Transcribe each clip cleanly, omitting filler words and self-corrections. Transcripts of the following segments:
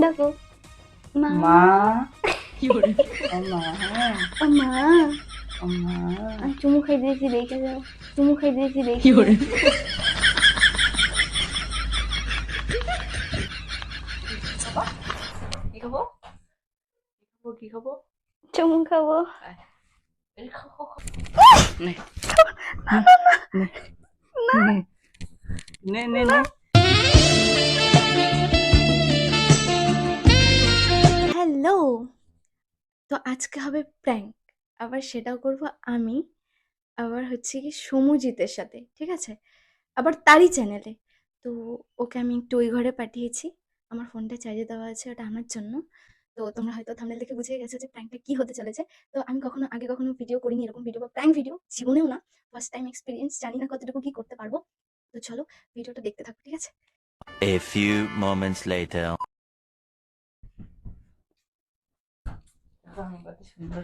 দেখো মা মা ও মা ও মা ও মা আমি চুমু খাই দিয়েছি দেখে যাও, চুমু খাই দিয়েছি দেখে যাও। কি খাবো কি খাবো চুমু খাবো। এই খাও নে নে নে নে নে হ্যালো, তো আজকে হবে প্র্যাঙ্ক, আবার সেটাও করব আমি, আবার হচ্ছে কি সমুজিতের সাথে, ঠিক আছে, আবার তারই চ্যানেলে। তো ওকে আমি একটু ওই ঘরে পাঠিয়েছি, আমার ফোনটা চার্জে দেওয়া আছে ওটা আমার জন্য। তো তোমরা হয়তো থাম্বনেল দেখে বুঝে গেছো যে প্র্যাঙ্কটা কি হতে চলেছে। তো আমি আগে কখনো ভিডিও করিনি, এরকম ভিডিও বা প্র্যাঙ্ক ভিডিও জীবনেও না, ফার্স্ট টাইম এক্সপিরিয়েন্স, জানি না কতটুকু কি করতে পারবো। তো চলো ভিডিওটা দেখতে থাকো, ঠিক আছে। A few moments later. কত সুন্দর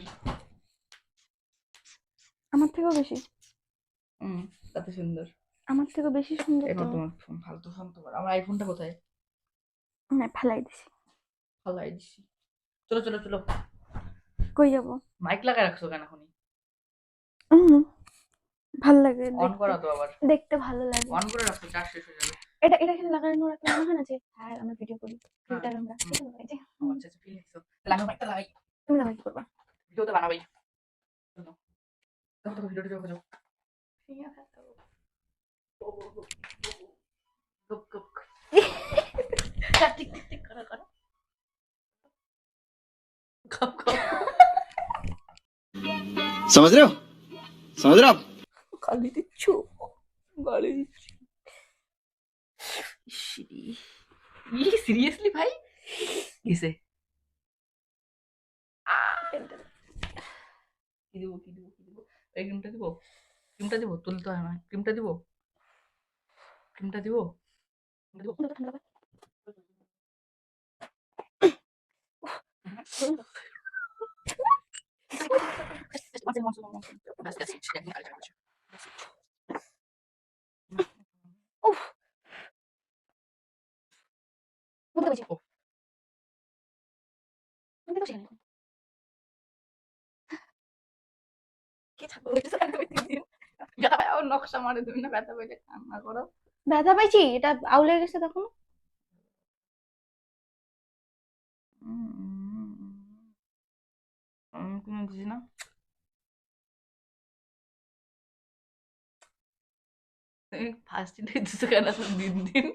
আমার থেকেও বেশি, কত সুন্দর আমার থেকেও বেশি সুন্দর এবার তুমি। তোমার ফোন ফালতু ফোন তোমার আমার আইফোনটা কোথায় না ফেলাই দিছি। ফালাই দিছি চলো চলো চলো কই যাবো? মাইক লাগায় রাখছো কেন এখনই ভাল লাগে অন দেখতে, করা তো আবার দেখতে ভালো লাগে। অন করে রাখছো চার্জ শেষ হয়ে যাবে এটা এটা এখানে লাগানো রাখলে মনে হয় না যে হ্যাঁ আমরা ভিডিও করি, হ্যাঁ ফিল্টার আমরা এই যে, ও আচ্ছা আচ্ছা ফিল নিছো তাহলে আমি মাইকটা লাগাই তুমি লাগাই কি করবা? ভিডিও তো বানাবাই শোনো দেখো দেখো ভিডিওটা দেখো দেখো গুপ গুপ টিক টিক টিক করো করো গপ গপ समझ रहे हो समझ रहे हो आप গালি দিচ্ছো গালি দিচ্ছি সিরিয়াসলি ভাই কিসে কি দিব কি দিব কি দিব এই ক্রিমটা দিব ক্রিমটা দিব তুলতে হয় না ক্রিমটা দিব ক্রিমটা দিব দিব উফ বুঝতে পেরেছি, তুমি তো সেখানে কি থাকবো ব্যথা পাই নকশা মারে তুমি না ব্যথা পাইলে কান্না করো ব্যথা পাইছি, এটা আউলে গেছে তখন। আমি কোনো দিছি না তুমি ফার্স্ট ডে দিছো কেন তো দিন দিন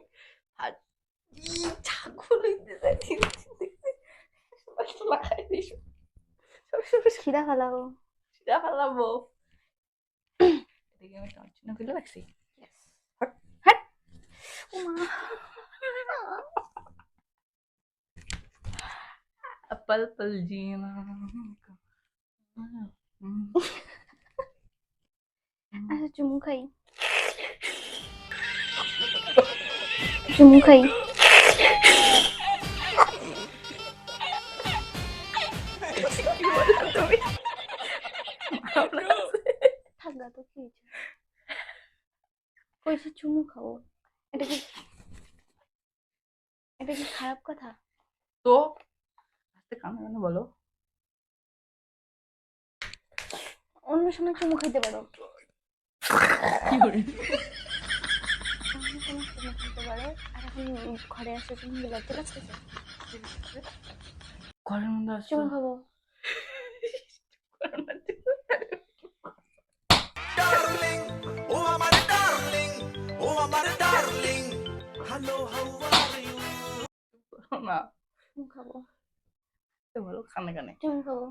ছাগল হইতে যায় দিন দিন দেখতে লাগাই দিছো খিদা ফেলাবো। সেটা ফেলাবো এদিকে আমি টানছি না ফেলে রাখছি হ্যাঁ ও মা पल पल जीना আচ্ছা চুমু খাই, চুমু খাই। থাকা তো কি কইছি চুমু খাবো, এটা কি, এটা কি খারাপ কথা? তো আস্তে কানে কানে বলো অন্য সময় চুমু খাইতে পারো, কি করে অন্য সময় চুমু খাইতে পারো, আর এখন ঘরে আসে তুমি লজ্জা লাগতেছে। ঘরের মধ্যে আসছো চুমু খাবো। darling oh my darling oh my darling hello how are you না চুমু খাবো, তো বলো কানে কানে চুমু খাবো।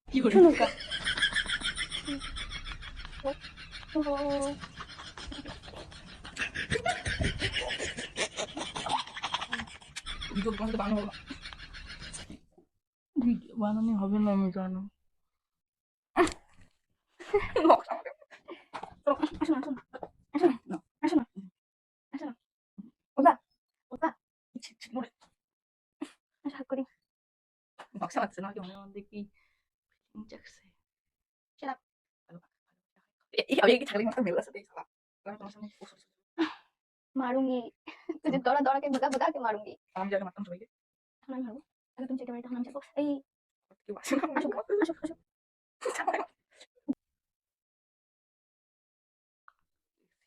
কি করে চুমু খা, চুমু খাবো। ভিডিও তোমার সাথে বানাবো না ভিডিও বানানো হবে না আমি জানো নকশা মারে আসো না, আসো না, আসো না, আসো না, আসো না, ওদা ওদা, আসো হাত করি। নকশা লাগছে না কি মনের মধ্যে কি জাগছে Shut up. এই আমি কি ছাগলের মতো মেল আছে দেখ শালা আমি তোমার সামনে मारूंगी तुझे दौड़ा दौड़ा के भगा भगा के मारूंगी আমি যাকে মারতাম সবাইকে এখন আমি মারবো আগে তুমি চেটে বাড়িটা এখন আমি যাবো এই কেউ আসে না আসুক আসুক আসুক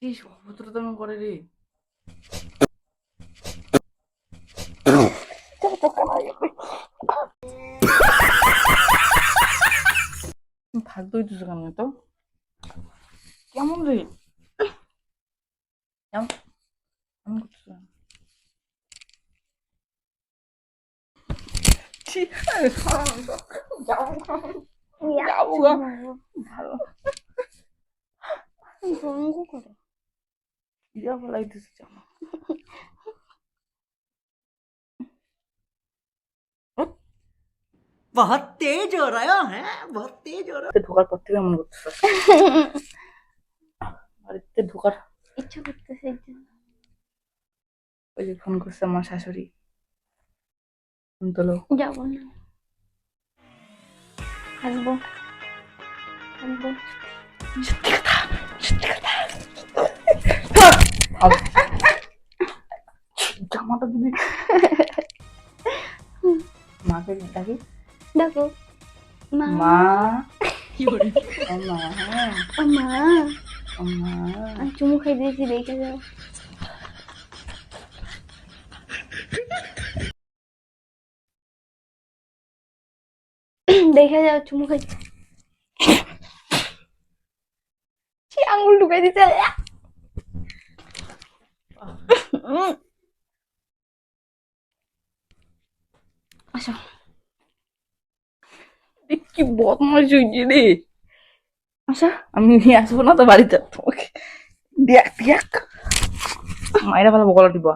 এই অভদ্রতম করে রে ফালতু হইতেছে কেন তো কেমন রে কেমন কেমন করতেছে ঠিক আছে যাও যাবো গা ভালো ভঙ্গ করে ইয়া ফলাইতেছে জামা बहुत तेज हो रहा है बहुत तेज हो रहा ঢোকার পর থেকে এমন করতেছে বাড়িতে ঢোকার ইচ্ছা করতেছে এই জন্য। ওই যে ফোন করছে আমার শাশুড়ি ফোন তোলো যাবো না থাকবো থাকবো জামাটা দিবি মাকে ডাকি দেখো মা মা মা ও মা মা আমি চুমু খাই দিয়েছি দেখে যাও দেখে যাও চুমু খাই ছি, আঙুল ঢুকাই দিতে আসো কি বদমাশ হয়েছে রে আসো আমি নিয়ে আসবো না তো বাড়িতে তোমাকে দেখ দেখ মায়েরা ভালো বকলা টিপা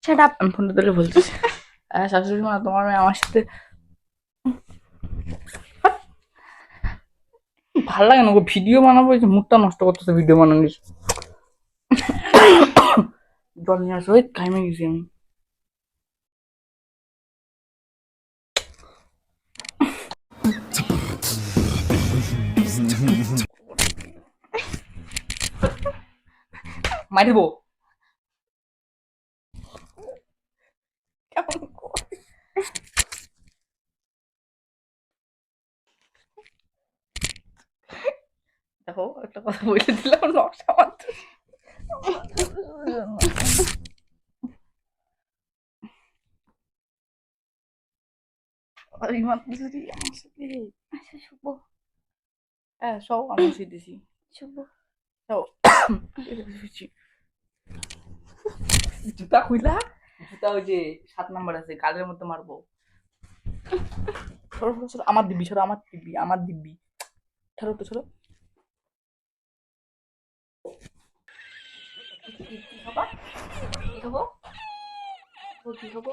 শাট আপ আমি ফোনটা তুলে বলতেছি হ্যাঁ শাশুড়ি মা তোমার মেয়ে আমার সাথে ভাল লাগে না ভিডিও বানাবো এই যে মুডটা নষ্ট করতেছে ভিডিও বানানোর জল নিয়ে আসো ওই টাইমে গেছি আমি মারিব কেমন করে? দেখো একটা কথা বলে দিলাম নকশা মাত্র আর ইমান যদি আমার সাথে আচ্ছা শুভ হ্যাঁ সব আমি শিখেছি শুভ সব জুতা খুইলা জুতা ওই যে 7 নাম্বার আছে গালের মধ্যে মারবো সরো সরো সরো আমার দিব্যি সরো আমার দিব্যি ছাড়ো তো সরো কি খাবা কি খাবো কি খাবো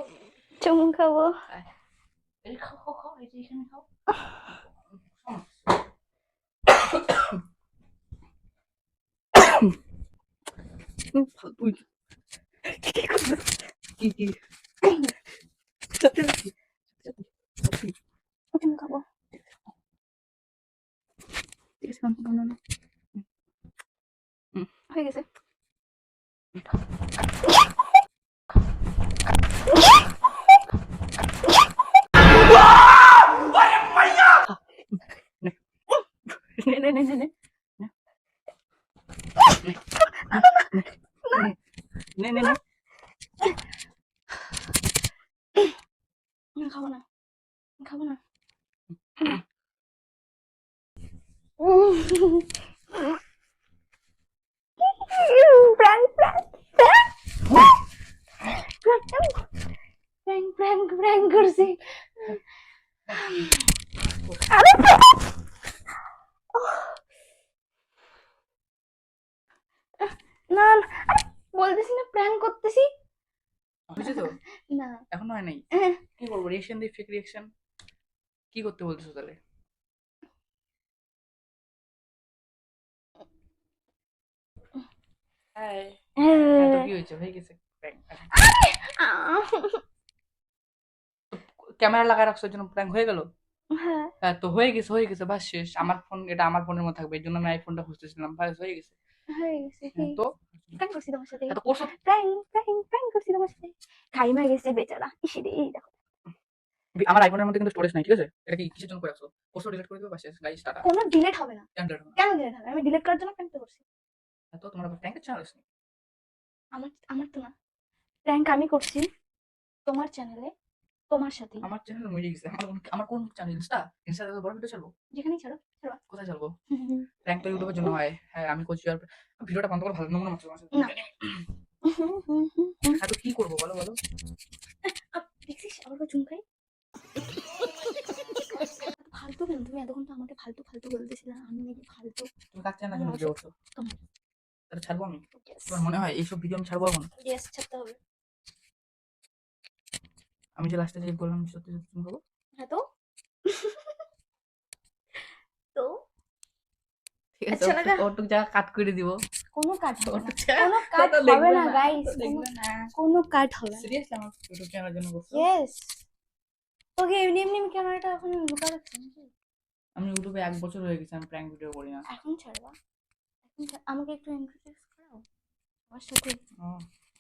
চুমু খাবো এই খাও খাও খাও এই যে এখানে খাও ফালতু কি করছিস কি কি সত্যি সত্যি সত্যি চুমু খাবো ঠিক আছে না না হয়ে গেছে নে নে নে নে নে নে নে নে খাবো না খাবো না প্র্যাঙ্ক প্র্যাঙ্ক করছি আরে না বলতেছি না প্র্যাঙ্ক করতেছি হয়েছে তো না এখনো হয় নাই কি করবো রিয়েকশন দিই ফেক রিয়েকশন কি করতে বলতেছো তাহলে হ্যাঁ তো কি হয়েছে হয়ে গেছে ক্যামেরা লাগায় রাখছো জন্য প্র্যাঙ্ক হয়ে গেল হ্যাঁ হ্যাঁ তো হয়ে গেছে বাস শেষ আমার ফোন এটা আমার ফোনের মধ্যে থাকবে এই জন্য আমি আইফোনটা খুঁজতেছিলাম বাস হয়ে গেছে হয়ে গেছে কি তো প্র্যাঙ্ক করছি তোমার সাথে এত করছো প্র্যাঙ্ক করছি তোমার সাথে খাই মা গেছে বেচারা ইসিরে এই দেখো আমার আইফোনের মধ্যে কিন্তু স্টোরেজ নাই, ঠিক আছে? এটা কি কিসের জন্য করে রাখছো? পোস্ট ডিলিট করে দিও বাস, গাইস টাটা। কোনো ডিলেট হবে না স্ট্যান্ডার্ড কেন ডিলেট হবে আমি ডিলেট করার জন্য প্র্যাঙ্ক করছি তো তোমার ট্যাঙ্কের চ্যানেল আছে? আমার তো না প্র্যাঙ্ক আমি করছি তোমার চ্যানেলে তোমার সাথে আমার চ্যানেল মরে গেছে। আমার কোন চ্যানেল? ইনস্টাতে বড় ভিডিও ছাড়বো? যেখানেই ছাড়ো ছাড়ো কোথায় ছাড়বো? প্র্যাঙ্ক তো ইউটিউবের জন্য হয়। হ্যাঁ আমি করছি, আর ভিডিওটা বন্ধ করে ভালো নমুনা মাত্র মাত্র। না। হ্যাঁ তো কি করবো বলো বলো? দেখছিস আবার চুমকাই ফালতু কেন তুমি এতক্ষণ তো আমাকে ফালতু ফালতু বলতেছিলে আমি নাকি ফালতু তুমি কার চ্যানেল জন্য ভিডিও করছো? তোমার। তাহলে ছাড়বো আমি? তোমার মনে হয় এইসব ভিডিও আমি ছাড়বো এখন? ইয়েস ছাড়তে হবে আমি যে লাস্টে যে বললাম সত্যি সত্যি তুমি করবো? হ্যাঁ তো তো ঠিক আছে, আচ্ছা লাগা। ওটুক জায়গা কাট করে দিব। কোনো কাট হবে না ওটুক জায়গা কোনো কাট তো হবে দেখবে না গাইস দেখবে না। কোনো কাট হবে না সিরিয়াসলি আমার ইউটিউব চ্যানেলের জন্য করছো? ইয়েস তোকে এমনি এমনি ক্যামেরাটা এখন লুকা রাখছি নাকি? আমি ইউটিউবে 1 বছর হয়ে গেছে, আমি প্র্যাঙ্ক ভিডিও করি না। এখন ছাড়বা আমাকে একটু ইন্ট্রোডিউস করাও আমার সাথে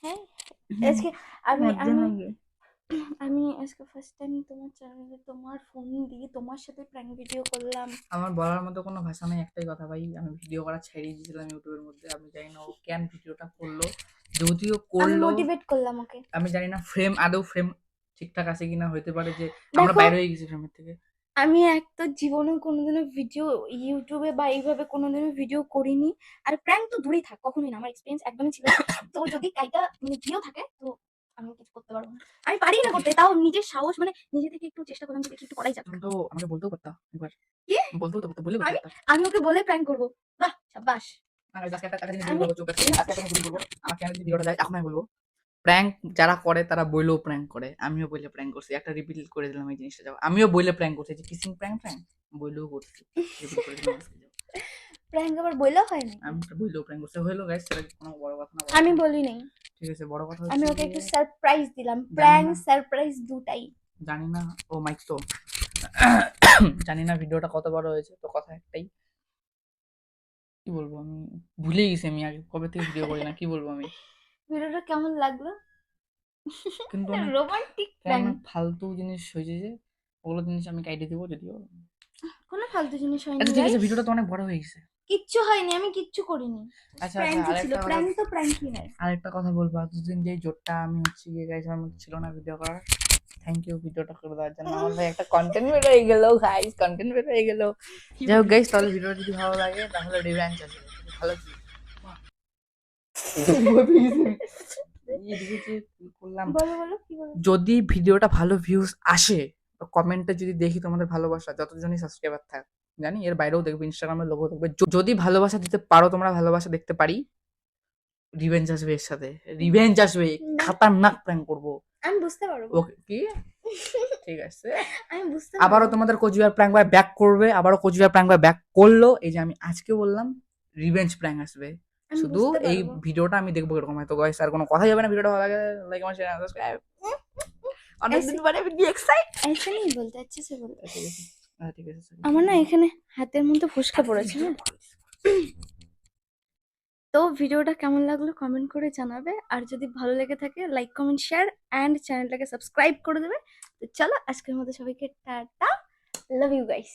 হ্যাঁ আজকে আমি আমি আমি আজকে ফার্স্ট টাইম তোমার চ্যানেলে তোমার ফোন দিয়ে তোমার সাথে প্র্যাঙ্ক ভিডিও করলাম আমার বলার মতো কোনো ভাষা নেই, একটাই কথা ভাই, আমি ভিডিও করা ছেড়ে দিয়েছিলাম ইউটিউবের মধ্যে। আমি জানি না ও কেন ভিডিওটা করলো, যদিও আমি করলো মোটিভেট করলাম ওকে আমি জানি না আদৌ ফ্রেম ঠিকঠাক আছে কিনা, হইতে পারে যে আমরা দেখো, বাইরে হয়ে গেছি ফ্রেমের থেকে। আমি এক তো জীবনে কোনোদিনও ভিডিও ইউটিউবে বা এইভাবে কোনোদিনও ভিডিও করিনি আর প্র্যাঙ্ক তো দূরেই থাক কখনোই না আমার এক্সপিরিয়েন্স একদমই ছিল না। তো যদি কাইটা মানে ভিডিও থাকে তো আমি কিছু করতে পারবো না আমি পারি না করতে তাও নিজের সাহস মানে নিজে থেকে একটু চেষ্টা করলাম যে দেখি একটু করাই যাক তুমি তো আমাকে বলতেও পারতা একবার, কি বলতেও তো পারতা, বলে আমি পারতা। আমি ওকে বলে প্র্যাঙ্ক করবো বাহ সাবাস আর আজকে একটা জিনিস বলবো, চুপ করে আজকে একটা জিনিস বলবো, আমার চ্যানেলে যদি ভিডিওটা যায় এখন আমি বলবো, প্র্যাঙ্ক যারা করে তারা বইলেও প্র্যাঙ্ক করে, আমিও বইলে প্র্যাঙ্ক করছি, একটা রিপিট করে দিলাম এই জিনিসটা, যাও আমিও বইলে প্র্যাঙ্ক করছি, যে কিসিং প্র্যাঙ্ক বইলেও করছি, রিপিট করে দিলাম আজকে, যাও প্র্যাঙ্ক আবার বললেও হয় না আমি একটা বইলেও প্র্যাঙ্ক করছি, হইলো গাইস, সেটা কোনো বড় কথা না। আমি বলি নাই ঠিক আছে, বড় কথা আমি হচ্ছে ওকে একটু যে সারপ্রাইজ দিলাম প্র্যাঙ্ক না। সারপ্রাইজ দুটাই জানি না ও মাইক তো জানি না ভিডিওটা কত বড় হয়েছে, তো কথা একটাই, কি বলবো আমি ভুলে গেছি, আমি আগে কবে থেকে ভিডিও করি না, কি বলবো আমি। ভিডিওটা কেমন লাগলো কিন্তু অনেক রোমান্টিক অনেক প্র্যাঙ্ক ফালতু জিনিস হয়েছে, যে ওগুলো জিনিস আমি কাইটে দিব যদিও। কোনো ফালতু জিনিস হয়নি আচ্ছা ঠিক আছে, guys। ভিডিওটা তো অনেক বড় হয়ে গেছে। কিচ্ছু হয়নি আমি কিচ্ছু করিনি আচ্ছা প্র্যাঙ্ক ছিল আরেকটা প্র্যাঙ্ক তো প্র্যাঙ্কই হয় আরেকটা কথা বলবো, এতদিন যে জোরটা আমি হচ্ছে গিয়ে গাইস আমার মধ্যে ছিল না ভিডিও করার, থ্যাংক ইউ ভিডিওটা করে দেওয়ার জন্য, আমার ভাই একটা কন্টেন্ট বের হয়ে গেল গাইস, কন্টেন্ট বের হয়ে গেল। যাই হোক গাইস, তাহলে ভিডিওটা যদি ভালো লাগে তাহলে রিভেঞ্জ আছে, ভালো কি এদিকে যে করলাম, বলো বলো কি বলো যদি ভিডিওটা ভালো ভিউজ আসে, কমেন্টে যদি দেখি তোমাদের ভালোবাসা, যতজনই সাবস্ক্রাইবার থাক, জানি এর বাইরেও দেখবে, ইনস্টাগ্রামের লোগো দেখবে, যদি ভালোবাসা দিতে পারো তোমরা, ভালোবাসা দেখতে পারি, রিভেঞ্জ আসবে এর সাথে, রিভেঞ্জ আসবে, খাতারনাক প্র্যাঙ্ক করবো। আমি বুঝতে পারবো ওকে কি ঠিক আছে, আমি বুঝতে আবারও পারবো তোমাদের কোচবিহার প্র্যাঙ্ক ভাই ব্যাক করবে, আবারও কোচবিহার প্র্যাঙ্ক ভাই ব্যাক করলো, এই যে আমি আজকে বললাম রিভেঞ্জ প্র্যাঙ্ক আসবে, আমি শুধু বুঝতে এই পারবো। ভিডিওটা আমি দেখবো এরকম হয়। তো গাইস আর কোনো কথাই হবে না, ভিডিওটা ভালো লাগে লাইক আমার শেয়ার সাবস্ক্রাইব, অনেকদিন পরে আমি এক্সাইট। ऐसे नहीं बोलते अच्छे से बोलते ঠিক আছে ঠিক আছে sorry। আমার না এখানে হাতের মধ্যে ফুসকা পড়েছে না তো ভিডিওটা কেমন লাগলো কমেন্ট করে জানাবে আর যদি ভালো লেগে থাকে লাইক কমেন্ট শেয়ার এন্ড চ্যানেলটাকে সাবস্ক্রাইব করে দেবে তো চলো আজকের মতো সবাইকে টাটা লাভ ইউ গাইস